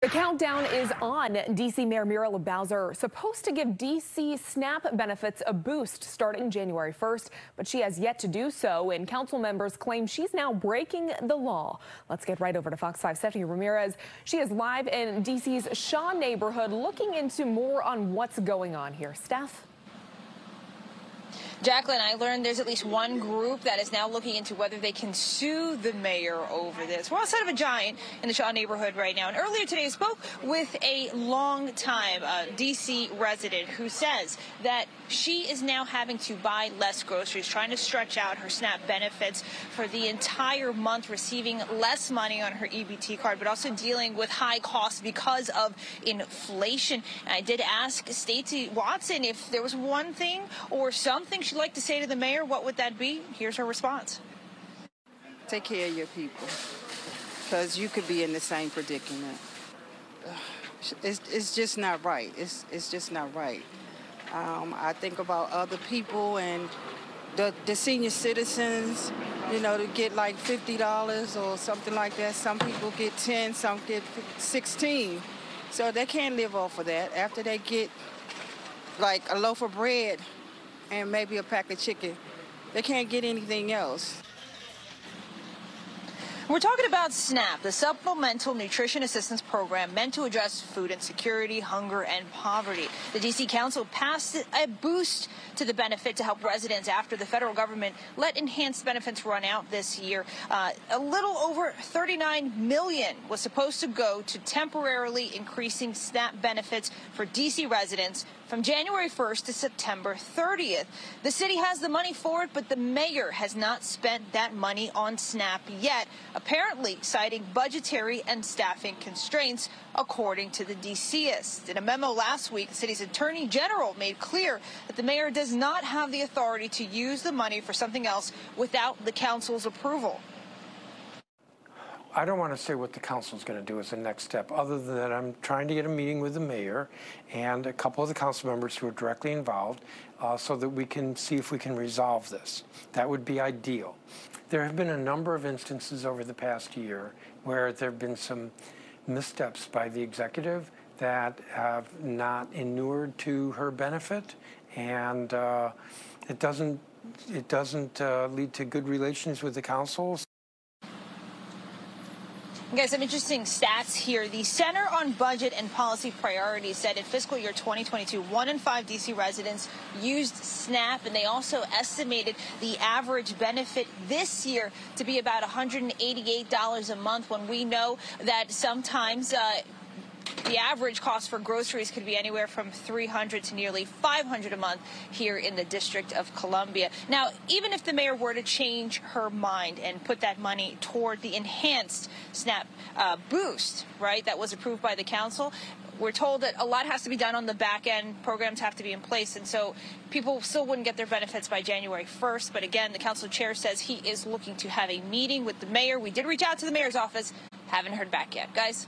The countdown is on. D.C. Mayor Muriel Bowser supposed to give D.C. SNAP benefits a boost starting January 1st, but she has yet to do so, and council members claim she's now breaking the law. Let's get right over to Fox 5's Stephanie Ramirez. She is live in D.C.'s Shaw neighborhood looking into more on what's going on here. Steph? Jacqueline, I learned there's at least one group that is now looking into whether they can sue the mayor over this. We're outside of a giant in the Shaw neighborhood right now. And earlier today I spoke with a long-time D.C. resident who says that she is now having to buy less groceries, trying to stretch out her SNAP benefits for the entire month, receiving less money on her EBT card, but also dealing with high costs because of inflation. And I did ask Stacey Watson if there was one thing or something she'd like to say to the mayor. What would that be? Here's her response. Take care of your people, because you could be in the same predicament. It's just not right. It's just not right. I think about other people and the senior citizens, you know, to get like $50 or something like that. Some people get 10, some get 16. So they can't live off of that. After they get like a loaf of bread and maybe a pack of chicken, they can't get anything else. We're talking about SNAP, the Supplemental Nutrition Assistance Program meant to address food insecurity, hunger, and poverty. The D.C. Council passed a boost to the benefit to help residents after the federal government let enhanced benefits run out this year. A little over $39 million was supposed to go to temporarily increasing SNAP benefits for D.C. residents from January 1st to September 30th. The city has the money for it, but the mayor has not spent that money on SNAP yet, apparently citing budgetary and staffing constraints, according to the DCist. In a memo last week, the city's attorney general made clear that the mayor does not have the authority to use the money for something else without the council's approval. I don't want to say what the council is going to do as the next step, other than that I'm trying to get a meeting with the mayor and a couple of the council members who are directly involved so that we can see if we can resolve this. That would be ideal. There have been a number of instances over the past year where there have been some missteps by the executive that have not inured to her benefit, and it doesn't lead to good relations with the council. Guys, some interesting stats here. The Center on Budget and Policy Priorities said in fiscal year 2022, 1 in 5 D.C. residents used SNAP, and they also estimated the average benefit this year to be about $188 a month, when we know that sometimes the average cost for groceries could be anywhere from $300 to nearly $500 a month here in the District of Columbia. Now, even if the mayor were to change her mind and put that money toward the enhanced SNAP boost, right, that was approved by the council, we're told that a lot has to be done on the back end. Programs have to be in place, and so people still wouldn't get their benefits by January 1st. But again, the council chair says he is looking to have a meeting with the mayor. We did reach out to the mayor's office. Haven't heard back yet. Guys?